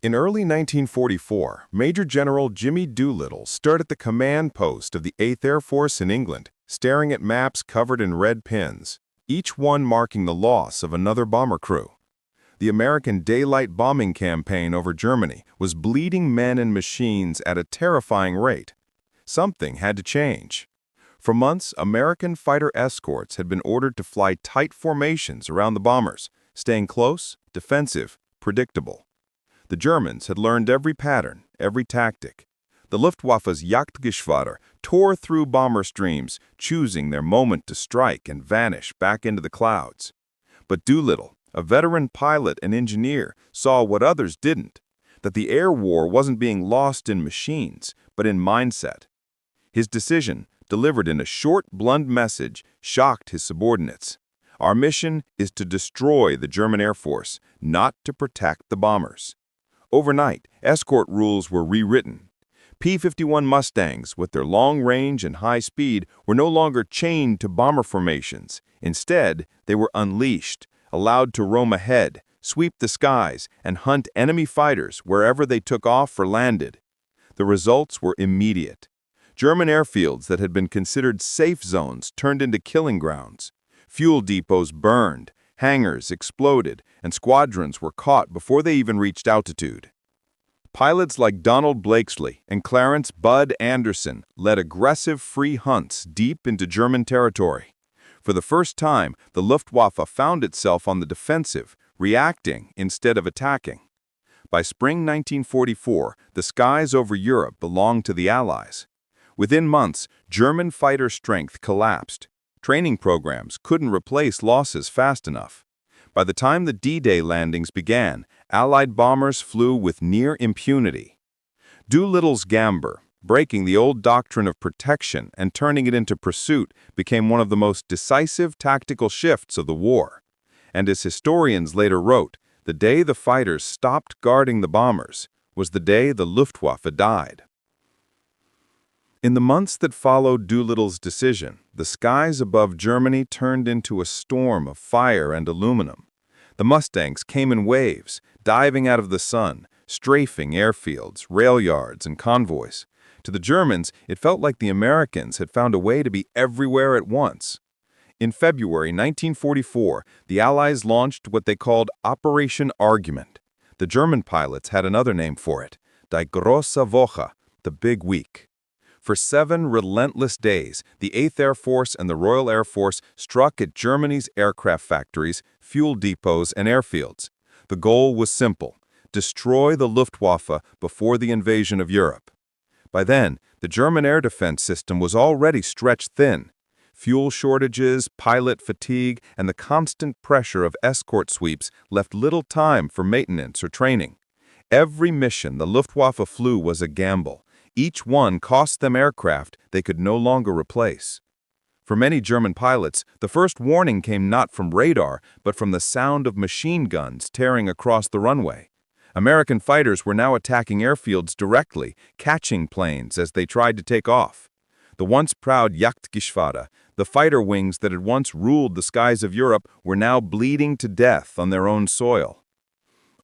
In early 1944, Major General Jimmy Doolittle stood at the command post of the 8th Air Force in England, staring at maps covered in red pins, each one marking the loss of another bomber crew. The American daylight bombing campaign over Germany was bleeding men and machines at a terrifying rate. Something had to change. For months, American fighter escorts had been ordered to fly tight formations around the bombers, staying close, defensive, predictable. The Germans had learned every pattern, every tactic. The Luftwaffe's Jagdgeschwader tore through bomber streams, choosing their moment to strike and vanish back into the clouds. But Doolittle, a veteran pilot and engineer, saw what others didn't, that the air war wasn't being lost in machines, but in mindset. His decision, delivered in a short, blunt message, shocked his subordinates. Our mission is to destroy the German Air Force, not to protect the bombers. Overnight, escort rules were rewritten. P-51 Mustangs, with their long range and high speed, were no longer chained to bomber formations. Instead, they were unleashed, allowed to roam ahead, sweep the skies, and hunt enemy fighters wherever they took off or landed. The results were immediate. German airfields that had been considered safe zones turned into killing grounds. Fuel depots burned, hangars exploded, and squadrons were caught before they even reached altitude. Pilots like Donald Blakesley and Clarence "Bud" Anderson led aggressive free hunts deep into German territory. For the first time, the Luftwaffe found itself on the defensive, reacting instead of attacking. By spring 1944, the skies over Europe belonged to the Allies. Within months, German fighter strength collapsed. Training programs couldn't replace losses fast enough. By the time the D-Day landings began, Allied bombers flew with near impunity. Doolittle's gambler, breaking the old doctrine of protection and turning it into pursuit, became one of the most decisive tactical shifts of the war. And as historians later wrote, the day the fighters stopped guarding the bombers was the day the Luftwaffe died. In the months that followed Doolittle's decision, the skies above Germany turned into a storm of fire and aluminum. The Mustangs came in waves, diving out of the sun, strafing airfields, rail yards, and convoys. To the Germans, it felt like the Americans had found a way to be everywhere at once. In February 1944, the Allies launched what they called Operation Argument. The German pilots had another name for it, Die Große Woche, the Big Week. For 7 relentless days, the 8th Air Force and the Royal Air Force struck at Germany's aircraft factories, fuel depots, and airfields. The goal was simple: destroy the Luftwaffe before the invasion of Europe. By then, the German air defense system was already stretched thin. Fuel shortages, pilot fatigue, and the constant pressure of escort sweeps left little time for maintenance or training. Every mission the Luftwaffe flew was a gamble. Each one cost them aircraft they could no longer replace. For many German pilots, the first warning came not from radar, but from the sound of machine guns tearing across the runway. American fighters were now attacking airfields directly, catching planes as they tried to take off. The once proud Jagdgeschwader, the fighter wings that had once ruled the skies of Europe, were now bleeding to death on their own soil.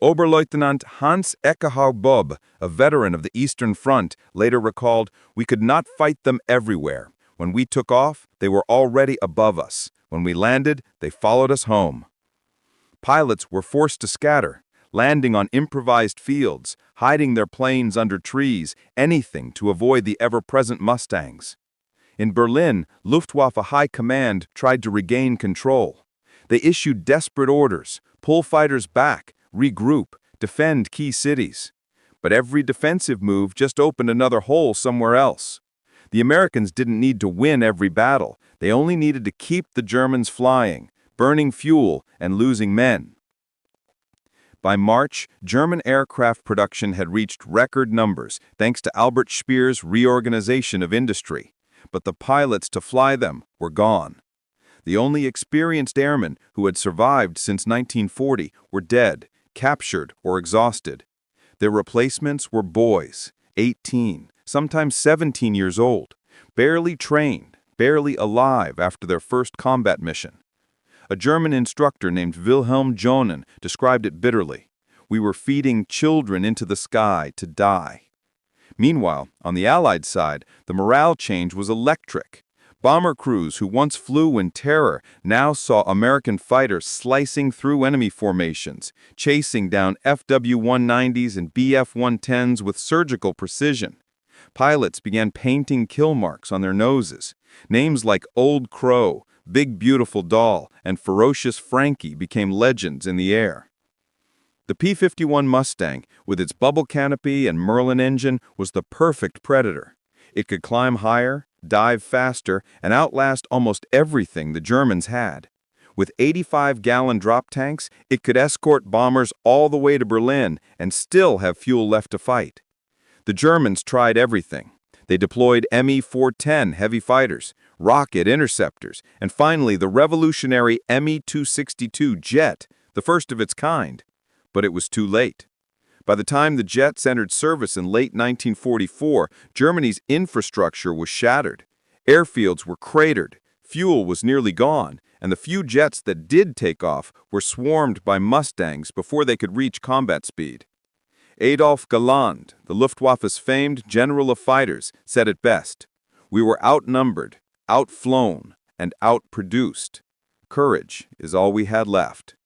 Oberleutnant Hans Eckehard Bob, a veteran of the Eastern Front, later recalled, "We could not fight them everywhere. When we took off, they were already above us. When we landed, they followed us home." Pilots were forced to scatter, landing on improvised fields, hiding their planes under trees, anything to avoid the ever-present Mustangs. In Berlin, Luftwaffe High Command tried to regain control. They issued desperate orders: pull fighters back, regroup, defend key cities. But every defensive move just opened another hole somewhere else. The Americans didn't need to win every battle. They only needed to keep the Germans flying, burning fuel, and losing men. By March, German aircraft production had reached record numbers thanks to Albert Speer's reorganization of industry. But the pilots to fly them were gone. The only experienced airmen who had survived since 1940 were dead, captured, or exhausted. Their replacements were boys, 18, sometimes 17 years old, barely trained, barely alive after their first combat mission. A German instructor named Wilhelm Jonen described it bitterly. We were feeding children into the sky to die. Meanwhile, on the Allied side, the morale change was electric. Bomber crews who once flew in terror now saw American fighters slicing through enemy formations, chasing down FW-190s and BF-110s with surgical precision. Pilots began painting kill marks on their noses. Names like Old Crow, Big Beautiful Doll, and Ferocious Frankie became legends in the air. The P-51 Mustang, with its bubble canopy and Merlin engine, was the perfect predator. It could climb higher, dive faster, and outlast almost everything the Germans had. With 85-gallon drop tanks, it could escort bombers all the way to Berlin and still have fuel left to fight. The Germans tried everything. They deployed Me-410 heavy fighters, rocket interceptors, and finally the revolutionary Me-262 jet, the first of its kind. But it was too late. By the time the jets entered service in late 1944, Germany's infrastructure was shattered. Airfields were cratered, fuel was nearly gone, and the few jets that did take off were swarmed by Mustangs before they could reach combat speed. Adolf Galland, the Luftwaffe's famed general of fighters, said it best: "We were outnumbered, outflown, and outproduced. Courage is all we had left."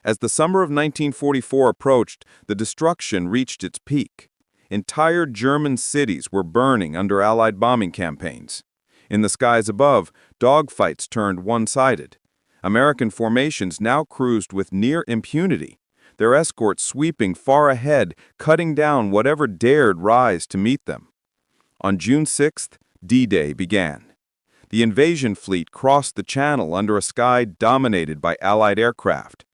As the summer of 1944 approached, the destruction reached its peak. Entire German cities were burning under Allied bombing campaigns. In the skies above, dogfights turned one-sided. American formations now cruised with near impunity, their escorts sweeping far ahead, cutting down whatever dared rise to meet them. On June 6th, D-Day began. The invasion fleet crossed the Channel under a sky dominated by Allied aircraft.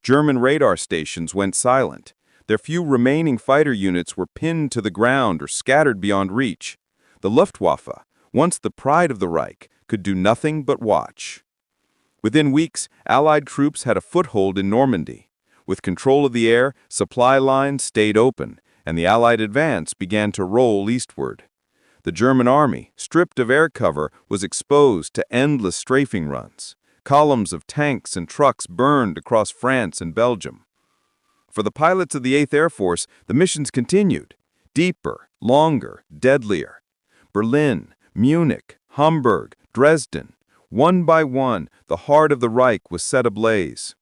German radar stations went silent. Their few remaining fighter units were pinned to the ground or scattered beyond reach. The Luftwaffe, once the pride of the Reich, could do nothing but watch. Within weeks, Allied troops had a foothold in Normandy. With control of the air, supply lines stayed open, and the Allied advance began to roll eastward. The German army, stripped of air cover, was exposed to endless strafing runs. Columns of tanks and trucks burned across France and Belgium. For the pilots of the 8th Air Force, the missions continued. Deeper, longer, deadlier. Berlin, Munich, Hamburg, Dresden. One by one, the heart of the Reich was set ablaze.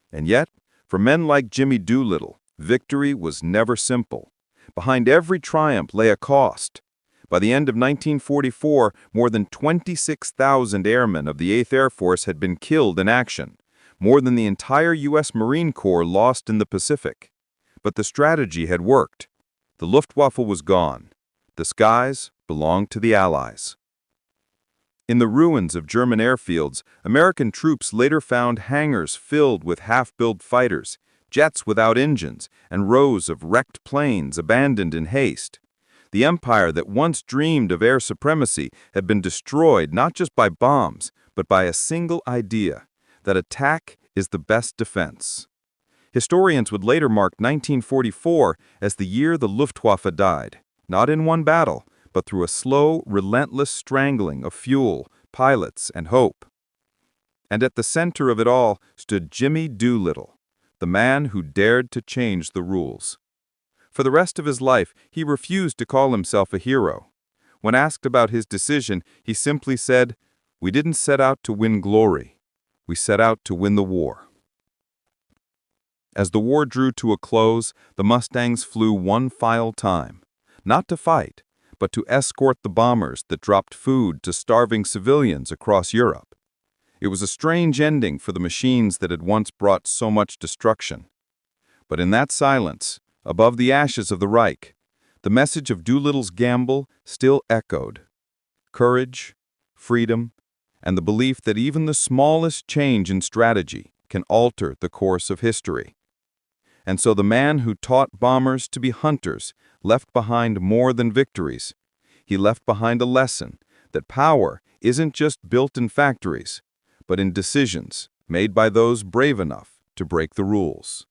And yet, for men like Jimmy Doolittle, victory was never simple. Behind every triumph lay a cost. By the end of 1944, more than 26,000 airmen of the 8th Air Force had been killed in action, more than the entire U.S. Marine Corps lost in the Pacific. But the strategy had worked. The Luftwaffe was gone. The skies belonged to the Allies. In the ruins of German airfields, American troops later found hangars filled with half-built fighters, jets without engines, and rows of wrecked planes abandoned in haste. The empire that once dreamed of air supremacy had been destroyed not just by bombs, but by a single idea, that attack is the best defense. Historians would later mark 1944 as the year the Luftwaffe died, not in one battle, but through a slow, relentless strangling of fuel, pilots, and hope. And at the center of it all stood Jimmy Doolittle, the man who dared to change the rules. For the rest of his life, he refused to call himself a hero. When asked about his decision, he simply said, "We didn't set out to win glory. We set out to win the war." As the war drew to a close, the Mustangs flew one final time, not to fight, but to escort the bombers that dropped food to starving civilians across Europe. It was a strange ending for the machines that had once brought so much destruction. But in that silence, above the ashes of the Reich, the message of Doolittle's gamble still echoed. Courage, freedom, and the belief that even the smallest change in strategy can alter the course of history. And so the man who taught bombers to be hunters left behind more than victories. He left behind a lesson that power isn't just built in factories, but in decisions made by those brave enough to break the rules.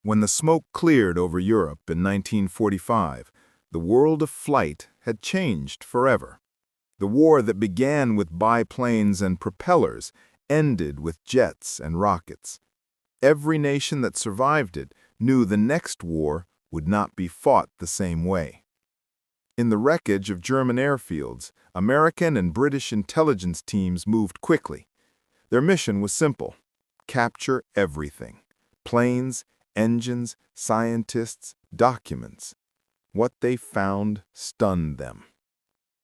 When the smoke cleared over Europe in 1945, the world of flight had changed forever. The war that began with biplanes and propellers ended with jets and rockets. Every nation that survived it knew the next war would not be fought the same way. In the wreckage of German airfields, American and British intelligence teams moved quickly. Their mission was simple: capture everything: planes, engines, scientists, documents. What they found stunned them.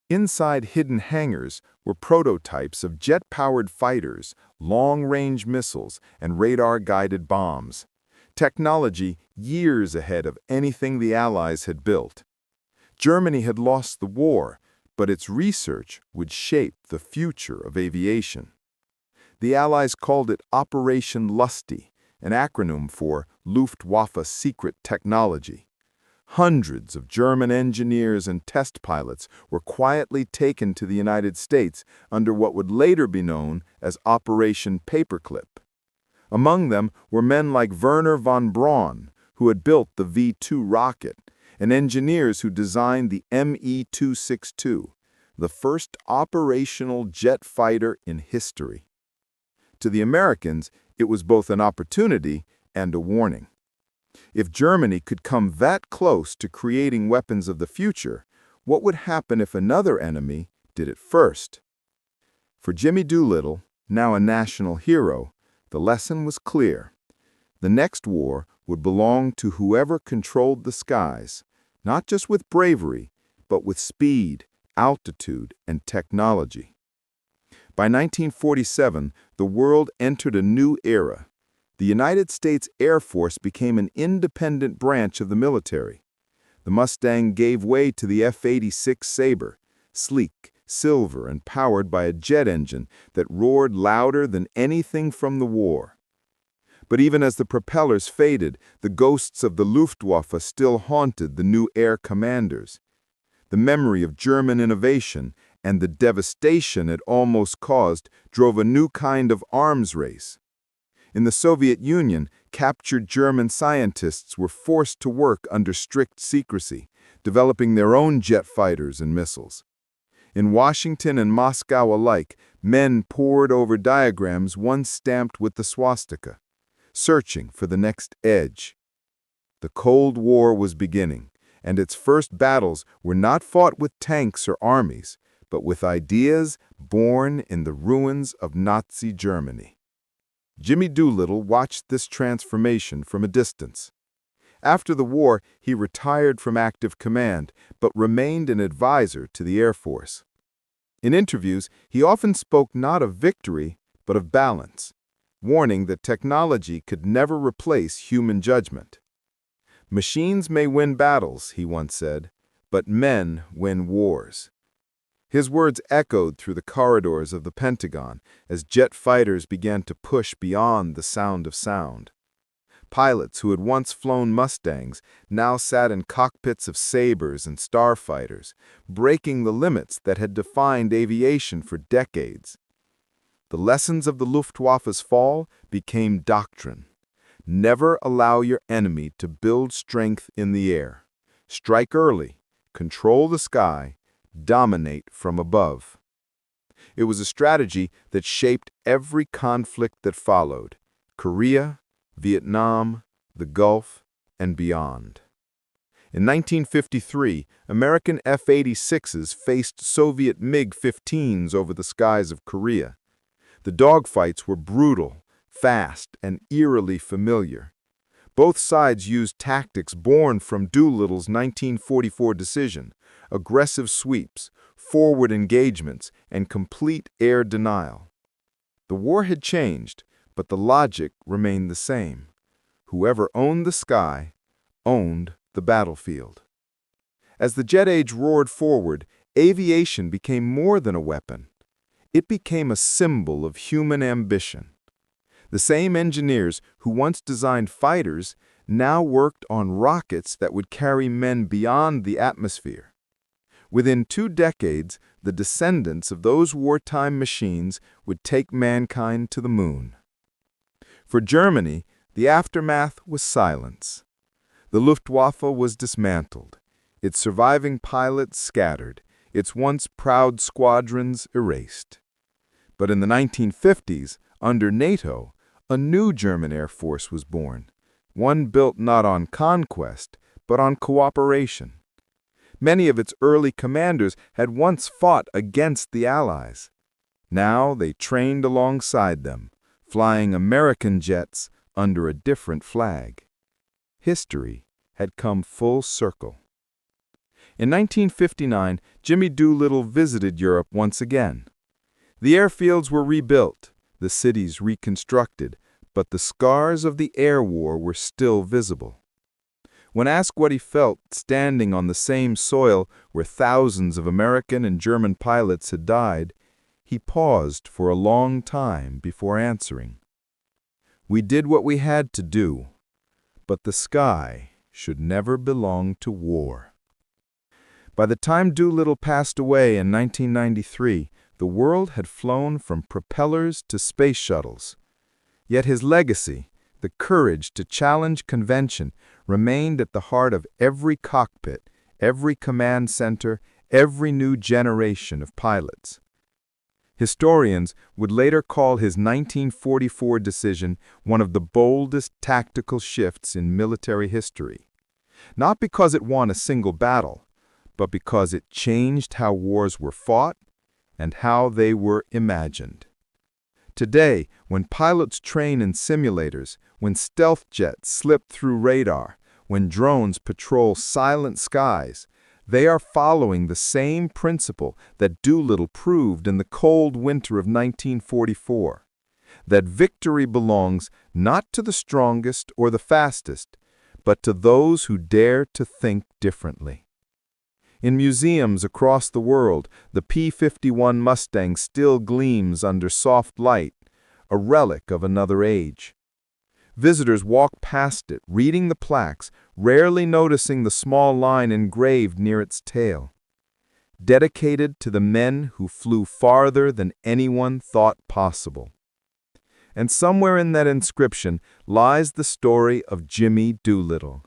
Inside hidden hangars were prototypes of jet-powered fighters, long-range missiles, and radar-guided bombs. Technology years ahead of anything the Allies had built. Germany had lost the war, but its research would shape the future of aviation. The Allies called it Operation Lusty, an acronym for Luftwaffe Secret Technology. Hundreds of German engineers and test pilots were quietly taken to the United States under what would later be known as Operation Paperclip. Among them were men like Werner von Braun, who had built the V-2 rocket, and engineers who designed the Me-262, the first operational jet fighter in history. To the Americans, it was both an opportunity and a warning. If Germany could come that close to creating weapons of the future, what would happen if another enemy did it first? For Jimmy Doolittle, now a national hero, the lesson was clear. The next war would belong to whoever controlled the skies, not just with bravery, but with speed, altitude, and technology. By 1947, the world entered a new era. The United States Air Force became an independent branch of the military. The Mustang gave way to the F-86 Sabre, sleek, silver, and powered by a jet engine that roared louder than anything from the war. But even as the propellers faded, the ghosts of the Luftwaffe still haunted the new air commanders. The memory of German innovation and the devastation it almost caused drove a new kind of arms race. In the Soviet Union, captured German scientists were forced to work under strict secrecy, developing their own jet fighters and missiles. In Washington and Moscow alike, men pored over diagrams once stamped with the swastika, searching for the next edge. The Cold War was beginning, and its first battles were not fought with tanks or armies, but with ideas born in the ruins of Nazi Germany. Jimmy Doolittle watched this transformation from a distance. After the war, he retired from active command, but remained an advisor to the Air Force. In interviews, he often spoke not of victory, but of balance, warning that technology could never replace human judgment. "Machines may win battles," he once said, "but men win wars." His words echoed through the corridors of the Pentagon as jet fighters began to push beyond the sound of sound. Pilots who had once flown Mustangs now sat in cockpits of Sabres and starfighters, breaking the limits that had defined aviation for decades. The lessons of the Luftwaffe's fall became doctrine. Never allow your enemy to build strength in the air. Strike early, control the sky, dominate from above. It was a strategy that shaped every conflict that followed: Korea, Vietnam, the Gulf, and beyond. In 1953, American F-86s faced Soviet MiG-15s over the skies of Korea. The dogfights were brutal, fast, and eerily familiar. Both sides used tactics born from Doolittle's 1944 decision: aggressive sweeps, forward engagements, and complete air denial. The war had changed, but the logic remained the same. Whoever owned the sky owned the battlefield. As the jet age roared forward, aviation became more than a weapon. It became a symbol of human ambition. The same engineers who once designed fighters now worked on rockets that would carry men beyond the atmosphere. Within 2 decades, the descendants of those wartime machines would take mankind to the moon. For Germany, the aftermath was silence. The Luftwaffe was dismantled, its surviving pilots scattered, its once proud squadrons erased. But in the 1950s, under NATO, a new German Air Force was born, one built not on conquest, but on cooperation. Many of its early commanders had once fought against the Allies. Now they trained alongside them, flying American jets under a different flag. History had come full circle. In 1959, Jimmy Doolittle visited Europe once again. The airfields were rebuilt, the cities reconstructed, but the scars of the air war were still visible. When asked what he felt standing on the same soil where thousands of American and German pilots had died, he paused for a long time before answering. "We did what we had to do, but the sky should never belong to war." By the time Doolittle passed away in 1993, the world had flown from propellers to space shuttles. Yet his legacy, the courage to challenge convention, remained at the heart of every cockpit, every command center, every new generation of pilots. Historians would later call his 1944 decision one of the boldest tactical shifts in military history. Not because it won a single battle, but because it changed how wars were fought and how they were imagined. Today, when pilots train in simulators, when stealth jets slip through radar, when drones patrol silent skies, they are following the same principle that Doolittle proved in the cold winter of 1944, that victory belongs not to the strongest or the fastest, but to those who dare to think differently. In museums across the world, the P-51 Mustang still gleams under soft light, a relic of another age. Visitors walk past it, reading the plaques, rarely noticing the small line engraved near its tail. Dedicated to the men who flew farther than anyone thought possible. And somewhere in that inscription lies the story of Jimmy Doolittle,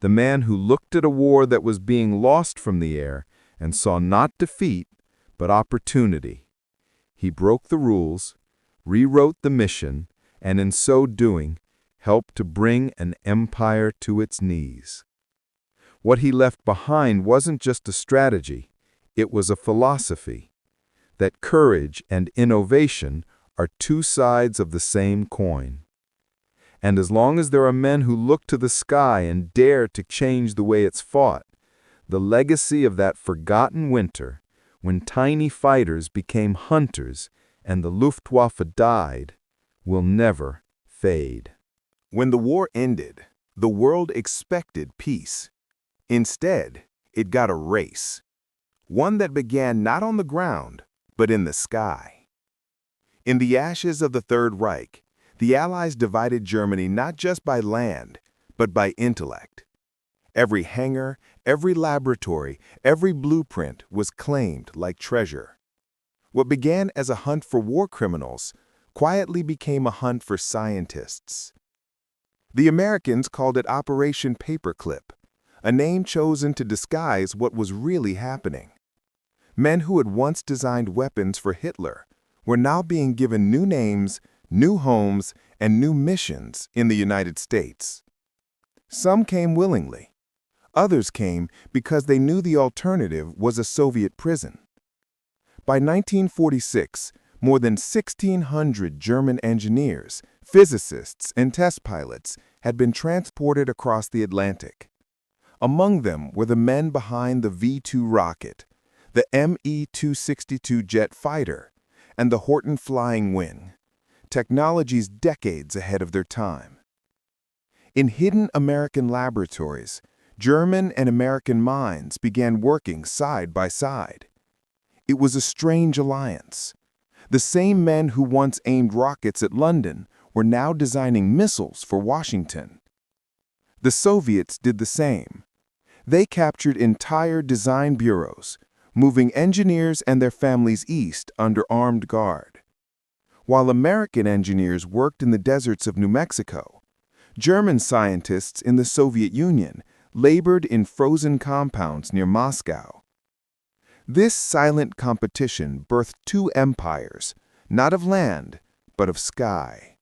the man who looked at a war that was being lost from the air and saw not defeat, but opportunity. He broke the rules, rewrote the mission, and in so doing, helped to bring an empire to its knees. What he left behind wasn't just a strategy, it was a philosophy, that courage and innovation are two sides of the same coin. And as long as there are men who look to the sky and dare to change the way it's fought, the legacy of that forgotten winter, when tiny fighters became hunters and the Luftwaffe died, will never fade. When the war ended, the world expected peace. Instead, it got a race. One that began not on the ground, but in the sky. In the ashes of the Third Reich, the Allies divided Germany not just by land, but by intellect. Every hangar, every laboratory, every blueprint was claimed like treasure. What began as a hunt for war criminals quietly became a hunt for scientists. The Americans called it Operation Paperclip, a name chosen to disguise what was really happening. Men who had once designed weapons for Hitler were now being given new names, new homes, and new missions in the United States. Some came willingly. Others came because they knew the alternative was a Soviet prison. By 1946, more than 1,600 German engineers, physicists, and test pilots had been transported across the Atlantic. Among them were the men behind the V-2 rocket, the Me-262 jet fighter, and the Horten flying wing, technologies decades ahead of their time. In hidden American laboratories, German and American minds began working side by side. It was a strange alliance. The same men who once aimed rockets at London were now designing missiles for Washington. The Soviets did the same. They captured entire design bureaus, moving engineers and their families east under armed guard. While American engineers worked in the deserts of New Mexico, German scientists in the Soviet Union labored in frozen compounds near Moscow. This silent competition birthed two empires, not of land, but of sky.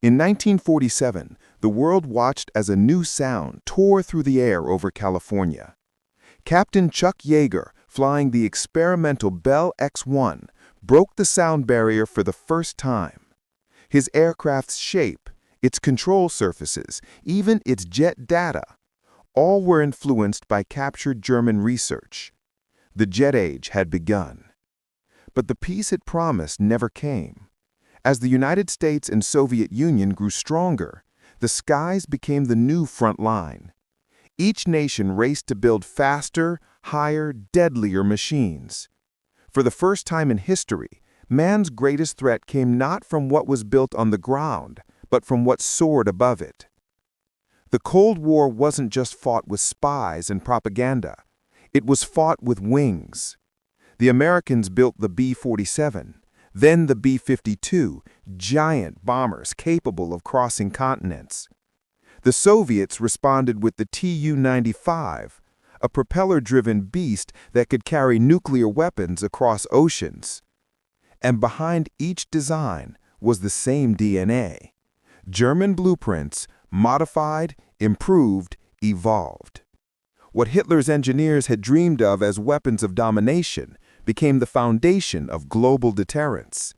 In 1947, the world watched as a new sound tore through the air over California. Captain Chuck Yeager, flying the experimental Bell X-1, broke the sound barrier for the first time. His aircraft's shape, its control surfaces, even its jet data, all were influenced by captured German research. The jet age had begun. But the peace it promised never came. As the United States and Soviet Union grew stronger, the skies became the new front line. Each nation raced to build faster, higher, deadlier machines. For the first time in history, man's greatest threat came not from what was built on the ground, but from what soared above it. The Cold War wasn't just fought with spies and propaganda. It was fought with wings. The Americans built the B-47, then the B-52, giant bombers capable of crossing continents. The Soviets responded with the Tu-95, a propeller-driven beast that could carry nuclear weapons across oceans. And behind each design was the same DNA. German blueprints, modified, improved, evolved. What Hitler's engineers had dreamed of as weapons of domination became the foundation of global deterrence.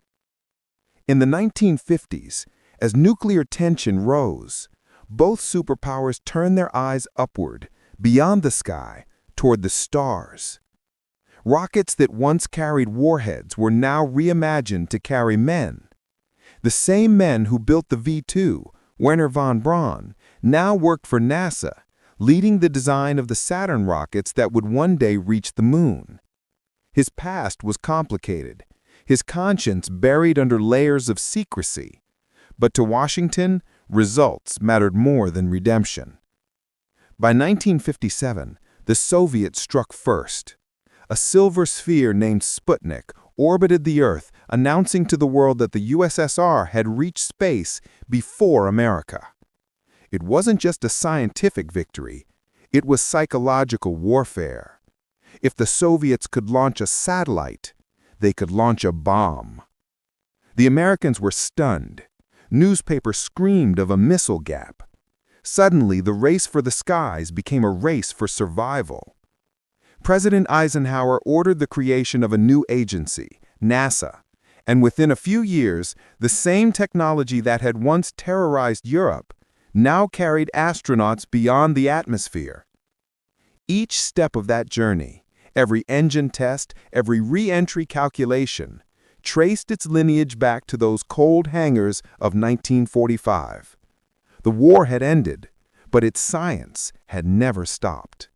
In the 1950s, as nuclear tension rose, both superpowers turned their eyes upward, beyond the sky, toward the stars. Rockets that once carried warheads were now reimagined to carry men. The same men who built the V-2, Wernher von Braun, now worked for NASA, leading the design of the Saturn rockets that would one day reach the moon. His past was complicated, his conscience buried under layers of secrecy. But to Washington, results mattered more than redemption. By 1957, the Soviets struck first. A silver sphere named Sputnik orbited the Earth, announcing to the world that the USSR had reached space before America. It wasn't just a scientific victory, it was psychological warfare. If the Soviets could launch a satellite, they could launch a bomb. The Americans were stunned. Newspapers screamed of a missile gap. Suddenly, the race for the skies became a race for survival. President Eisenhower ordered the creation of a new agency, NASA, and within a few years, the same technology that had once terrorized Europe now carried astronauts beyond the atmosphere. Each step of that journey, every engine test, every re-entry calculation, traced its lineage back to those cold hangars of 1945. The war had ended, but its science had never stopped.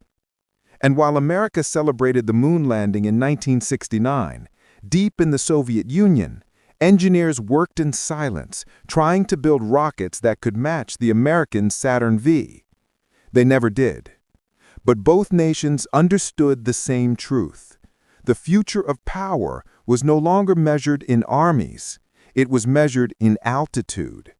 And while America celebrated the moon landing in 1969, deep in the Soviet Union, engineers worked in silence, trying to build rockets that could match the American Saturn V. They never did. But both nations understood the same truth. The future of power was no longer measured in armies. It was measured in altitude.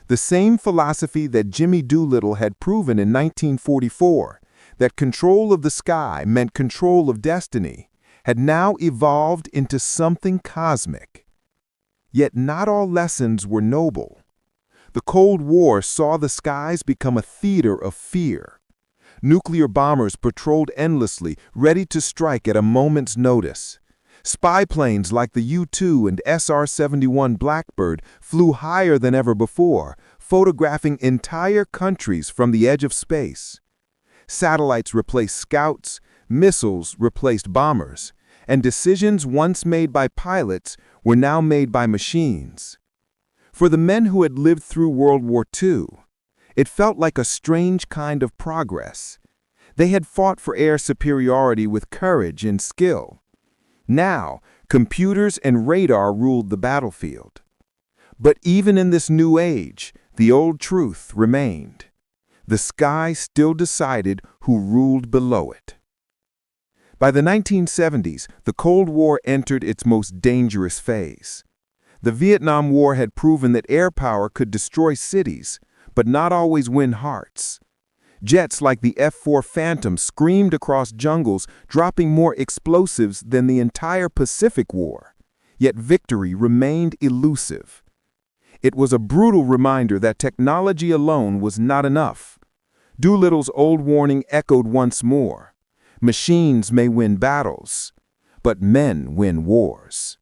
The same philosophy that Jimmy Doolittle had proven in 1944, that control of the sky meant control of destiny, had now evolved into something cosmic. Yet not all lessons were noble. The Cold War saw the skies become a theater of fear. Nuclear bombers patrolled endlessly, ready to strike at a moment's notice. Spy planes like the U-2 and SR-71 Blackbird flew higher than ever before, photographing entire countries from the edge of space. Satellites replaced scouts, missiles replaced bombers, and decisions once made by pilots were now made by machines. For the men who had lived through World War II, it felt like a strange kind of progress. They had fought for air superiority with courage and skill. Now, computers and radar ruled the battlefield. But even in this new age, the old truth remained. The sky still decided who ruled below it. By the 1970s, the Cold War entered its most dangerous phase. The Vietnam War had proven that air power could destroy cities, but not always win hearts. Jets like the F-4 Phantom screamed across jungles, dropping more explosives than the entire Pacific War. Yet victory remained elusive. It was a brutal reminder that technology alone was not enough. Doolittle's old warning echoed once more. Machines may win battles, but men win wars.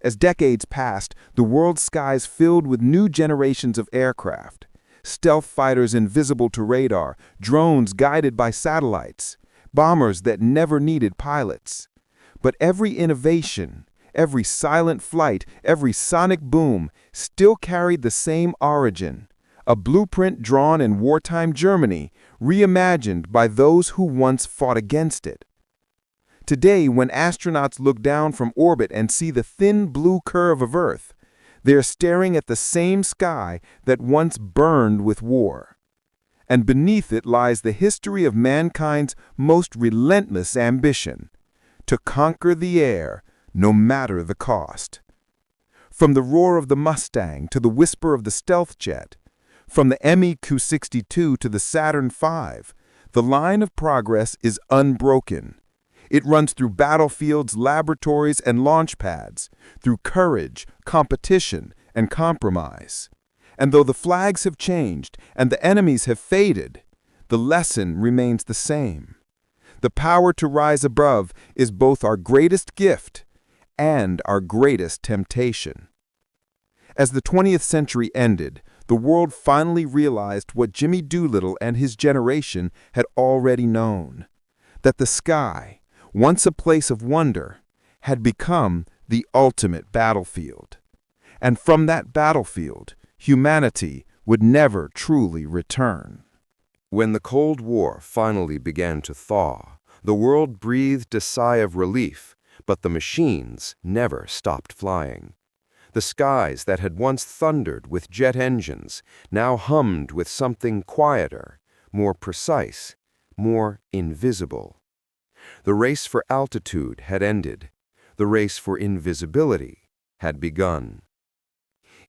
As decades passed, the world's skies filled with new generations of aircraft. Stealth fighters invisible to radar, drones guided by satellites, bombers that never needed pilots. But every innovation, every silent flight, every sonic boom still carried the same origin, a blueprint drawn in wartime Germany, reimagined by those who once fought against it. Today, when astronauts look down from orbit and see the thin blue curve of Earth, they're staring at the same sky that once burned with war. And beneath it lies the history of mankind's most relentless ambition: to conquer the air, no matter the cost. From the roar of the Mustang to the whisper of the stealth jet, from the MEQ-62 to the Saturn V, the line of progress is unbroken. It runs through battlefields, laboratories, and launch pads, through courage, competition, and compromise. And though the flags have changed and the enemies have faded, the lesson remains the same. The power to rise above is both our greatest gift and our greatest temptation. As the 20th century ended, the world finally realized what Jimmy Doolittle and his generation had already known: that the sky, once a place of wonder, had become the ultimate battlefield. And from that battlefield, humanity would never truly return. When the Cold War finally began to thaw, the world breathed a sigh of relief, but the machines never stopped flying. The skies that had once thundered with jet engines now hummed with something quieter, more precise, more invisible. The race for altitude had ended. The race for invisibility had begun.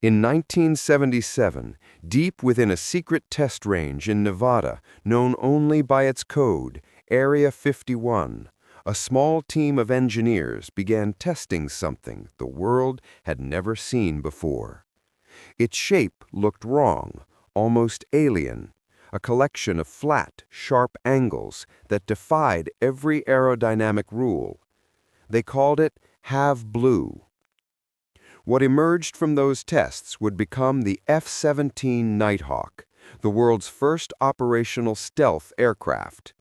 In 1977, deep within a secret test range in Nevada, known only by its code, Area 51, a small team of engineers began testing something the world had never seen before. Its shape looked wrong, almost alien, a collection of flat, sharp angles that defied every aerodynamic rule. They called it Have Blue. What emerged from those tests would become the F-17 Nighthawk, the world's first operational stealth aircraft.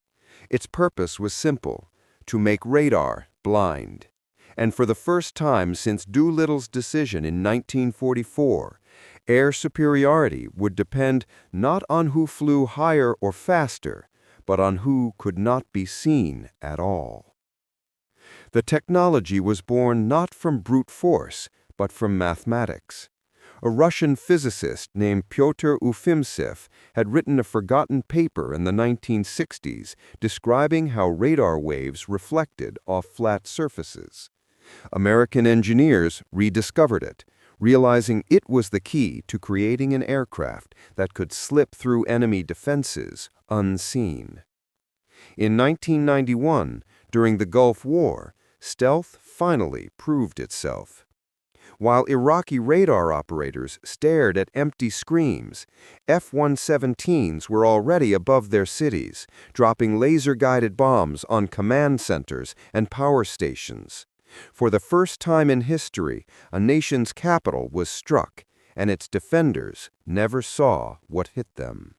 Its purpose was simple: to make radar blind. And for the first time since Doolittle's decision in 1944, air superiority would depend not on who flew higher or faster, but on who could not be seen at all. The technology was born not from brute force, but from mathematics. A Russian physicist named Pyotr Ufimtsev had written a forgotten paper in the 1960s describing how radar waves reflected off flat surfaces. American engineers rediscovered it, realizing it was the key to creating an aircraft that could slip through enemy defenses unseen. In 1991, during the Gulf War, stealth finally proved itself. While Iraqi radar operators stared at empty screens, F-117s were already above their cities, dropping laser-guided bombs on command centers and power stations. For the first time in history, a nation's capital was struck, and its defenders never saw what hit them.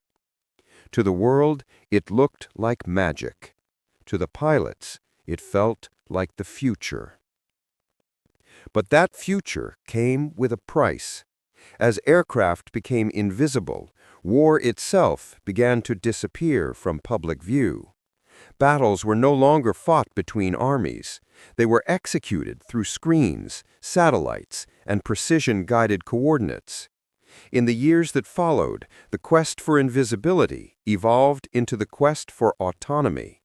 To the world, it looked like magic. To the pilots, it felt like the future. But that future came with a price. As aircraft became invisible, war itself began to disappear from public view. Battles were no longer fought between armies. They were executed through screens, satellites, and precision-guided coordinates. In the years that followed, the quest for invisibility evolved into the quest for autonomy.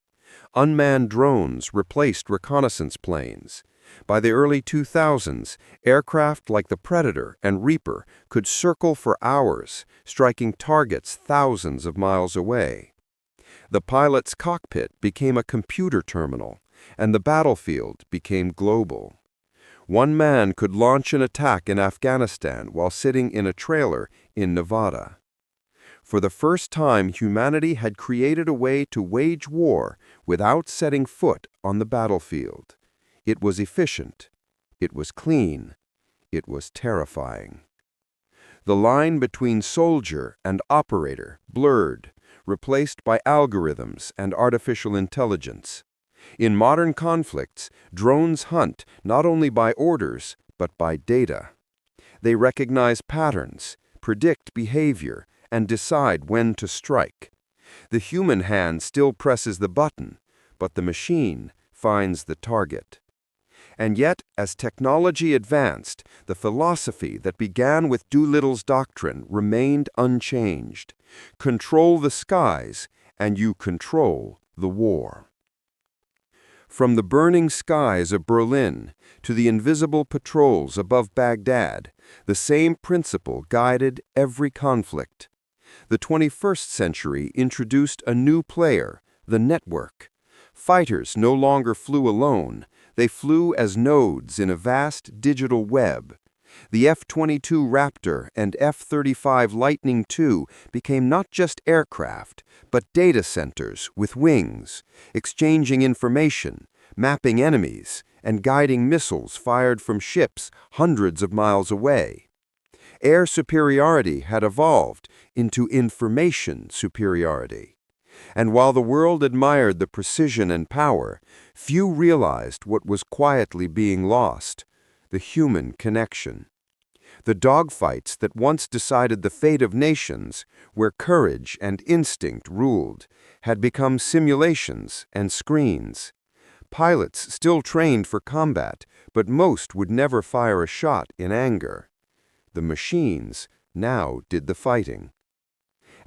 Unmanned drones replaced reconnaissance planes. By the early 2000s, aircraft like the Predator and Reaper could circle for hours, striking targets thousands of miles away. The pilot's cockpit became a computer terminal, and the battlefield became global. One man could launch an attack in Afghanistan while sitting in a trailer in Nevada. For the first time, humanity had created a way to wage war without setting foot on the battlefield. It was efficient. It was clean. It was terrifying. The line between soldier and operator blurred, replaced by algorithms and artificial intelligence. In modern conflicts, drones hunt not only by orders, but by data. They recognize patterns, predict behavior, and decide when to strike. The human hand still presses the button, but the machine finds the target. And yet, as technology advanced, the philosophy that began with Doolittle's doctrine remained unchanged. Control the skies, and you control the war. From the burning skies of Berlin to the invisible patrols above Baghdad, the same principle guided every conflict. The 21st century introduced a new player, the network. Fighters no longer flew alone. They flew as nodes in a vast digital web. The F-22 Raptor and F-35 Lightning II became not just aircraft, but data centers with wings, exchanging information, mapping enemies, and guiding missiles fired from ships hundreds of miles away. Air superiority had evolved into information superiority. And while the world admired the precision and power, few realized what was quietly being lost: the human connection. The dogfights that once decided the fate of nations, where courage and instinct ruled, had become simulations and screens. Pilots still trained for combat, but most would never fire a shot in anger. The machines now did the fighting.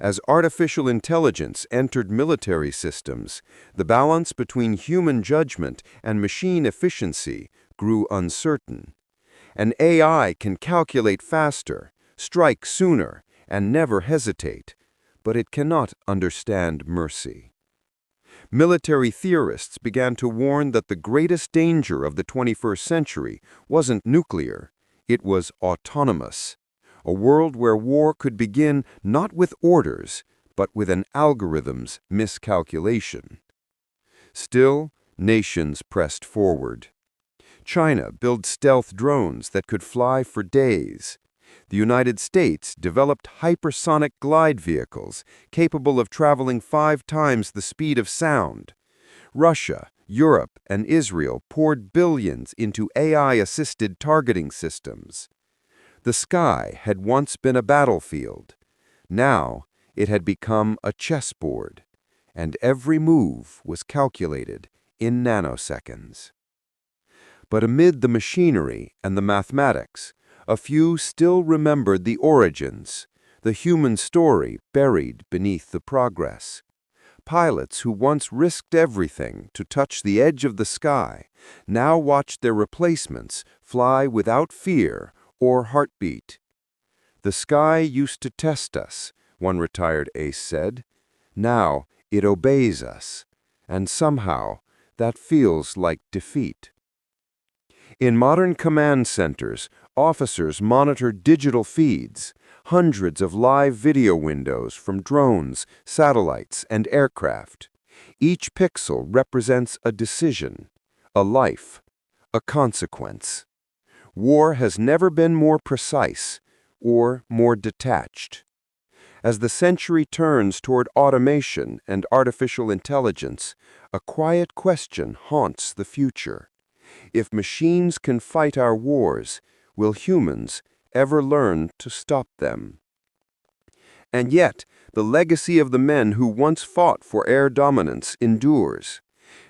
As artificial intelligence entered military systems, the balance between human judgment and machine efficiency grew uncertain. An AI can calculate faster, strike sooner, and never hesitate, but it cannot understand mercy. Military theorists began to warn that the greatest danger of the 21st century wasn't nuclear, it was autonomous. A world where war could begin not with orders, but with an algorithm's miscalculation. Still, nations pressed forward. China built stealth drones that could fly for days. The United States developed hypersonic glide vehicles capable of traveling 5 times the speed of sound. Russia, Europe, and Israel poured billions into AI-assisted targeting systems. The sky had once been a battlefield. Now it had become a chessboard, and every move was calculated in nanoseconds. But amid the machinery and the mathematics, a few still remembered the origins, the human story buried beneath the progress. Pilots who once risked everything to touch the edge of the sky now watched their replacements fly without fear or heartbeat. "The sky used to test us," one retired ace said. "Now it obeys us, and somehow that feels like defeat." In modern command centers, officers monitor digital feeds, hundreds of live video windows from drones, satellites, and aircraft. Each pixel represents a decision, a life, a consequence. War has never been more precise or more detached. As the century turns toward automation and artificial intelligence, a quiet question haunts the future. If machines can fight our wars, will humans ever learn to stop them? And yet, the legacy of the men who once fought for air dominance endures.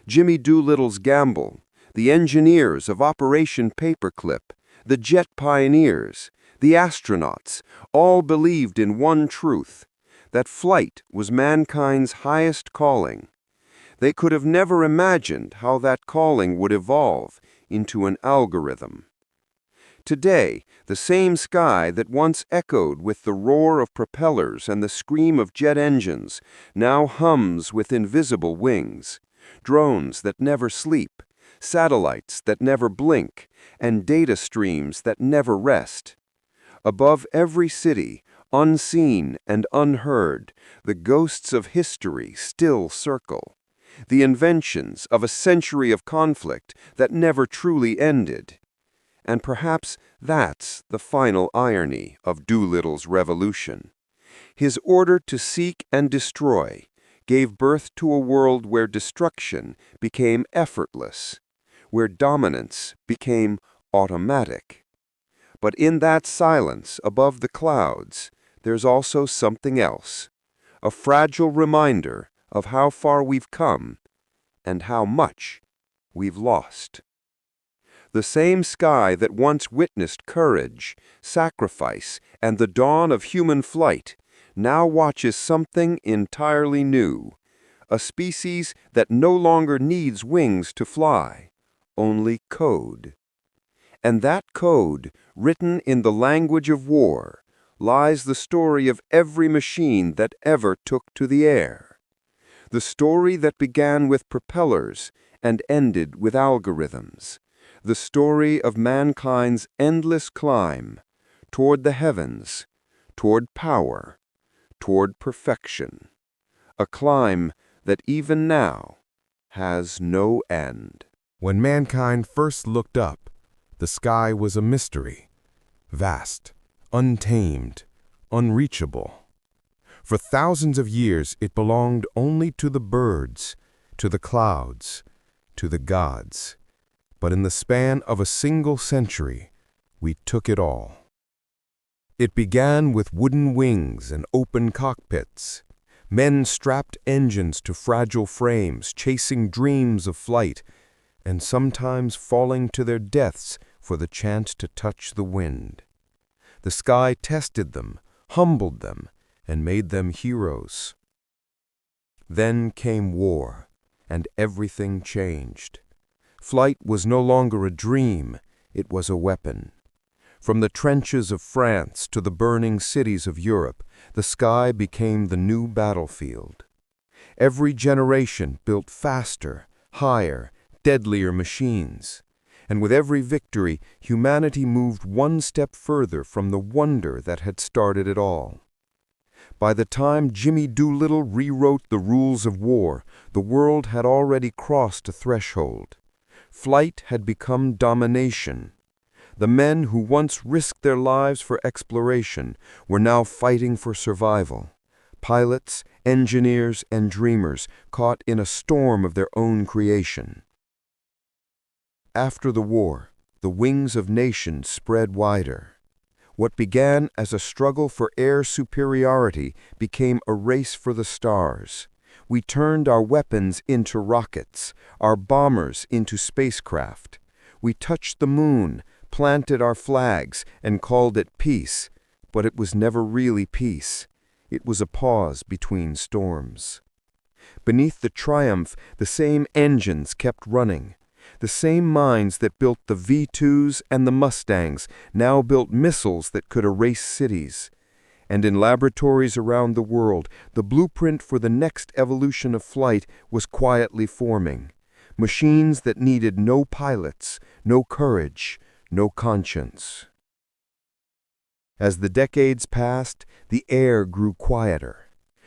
Jimmy Doolittle's gamble, the engineers of Operation Paperclip, the jet pioneers, the astronauts, all believed in one truth: that flight was mankind's highest calling. They could have never imagined how that calling would evolve into an algorithm. Today, the same sky that once echoed with the roar of propellers and the scream of jet engines now hums with invisible wings, drones that never sleep, satellites that never blink, and data streams that never rest. Above every city, unseen and unheard, the ghosts of history still circle. The inventions of a century of conflict that never truly ended. And perhaps that's the final irony of Doolittle's revolution. His order to seek and destroy gave birth to a world where destruction became effortless, where dominance became automatic. But in that silence above the clouds, there's also something else, a fragile reminder of how far we've come and how much we've lost. The same sky that once witnessed courage, sacrifice, and the dawn of human flight now watches something entirely new, a species that no longer needs wings to fly, only code. And that code, written in the language of war, lies the story of every machine that ever took to the air. The story that began with propellers and ended with algorithms. The story of mankind's endless climb toward the heavens, toward power, toward perfection. A climb that even now has no end. When mankind first looked up, the sky was a mystery, vast, untamed, unreachable. For thousands of years it belonged only to the birds, to the clouds, to the gods. But in the span of a single century, we took it all. It began with wooden wings and open cockpits. Men strapped engines to fragile frames, chasing dreams of flight, and sometimes falling to their deaths for the chance to touch the wind. The sky tested them, humbled them, and made them heroes. Then came war, and everything changed. Flight was no longer a dream, it was a weapon. From the trenches of France to the burning cities of Europe, the sky became the new battlefield. Every generation built faster, higher, deadlier machines. And with every victory, humanity moved one step further from the wonder that had started it all. By the time Jimmy Doolittle rewrote the rules of war, the world had already crossed a threshold. Flight had become domination. The men who once risked their lives for exploration were now fighting for survival. Pilots, engineers, and dreamers caught in a storm of their own creation. After the war, the wings of nations spread wider. What began as a struggle for air superiority became a race for the stars. We turned our weapons into rockets, our bombers into spacecraft. We touched the moon, planted our flags, and called it peace, but it was never really peace. It was a pause between storms. Beneath the triumph, the same engines kept running. The same minds that built the V2s and the Mustangs now built missiles that could erase cities. And in laboratories around the world, the blueprint for the next evolution of flight was quietly forming. Machines that needed no pilots, no courage, no conscience. As the decades passed, the air grew quieter.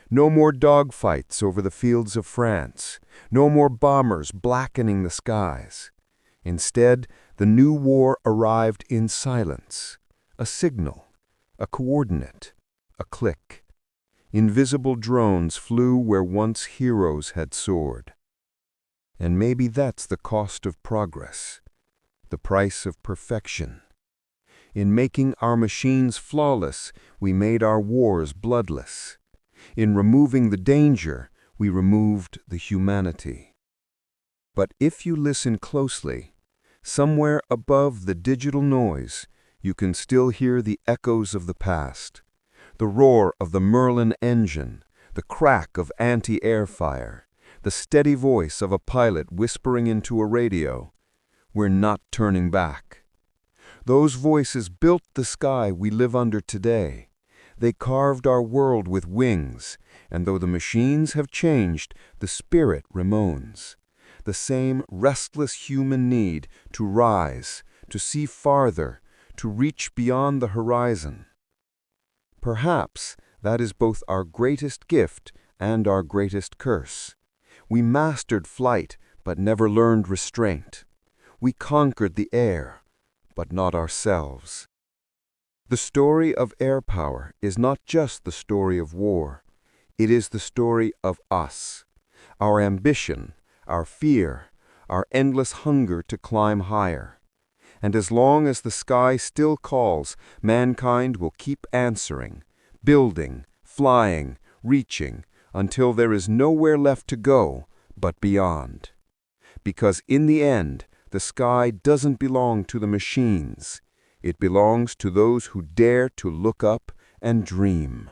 No more dogfights over the fields of France. No more bombers blackening the skies. Instead, the new war arrived in silence. A signal, a coordinate, a click. Invisible drones flew where once heroes had soared. And maybe that's the cost of progress, the price of perfection. In making our machines flawless, we made our wars bloodless. In removing the danger, we removed the humanity. But if you listen closely, somewhere above the digital noise, you can still hear the echoes of the past. The roar of the Merlin engine, the crack of anti-air fire, the steady voice of a pilot whispering into a radio, "We're not turning back." Those voices built the sky we live under today. They carved our world with wings, and though the machines have changed, the spirit remains. the same restless human need to rise, to see farther, to reach beyond the horizon. Perhaps that is both our greatest gift and our greatest curse. We mastered flight, but never learned restraint. We conquered the air, but not ourselves. The story of air power is not just the story of war. It is the story of us, our ambition, our fear, our endless hunger to climb higher. And as long as the sky still calls, mankind will keep answering, building, flying, reaching, until there is nowhere left to go but beyond. Because in the end, the sky doesn't belong to the machines. It belongs to those who dare to look up and dream.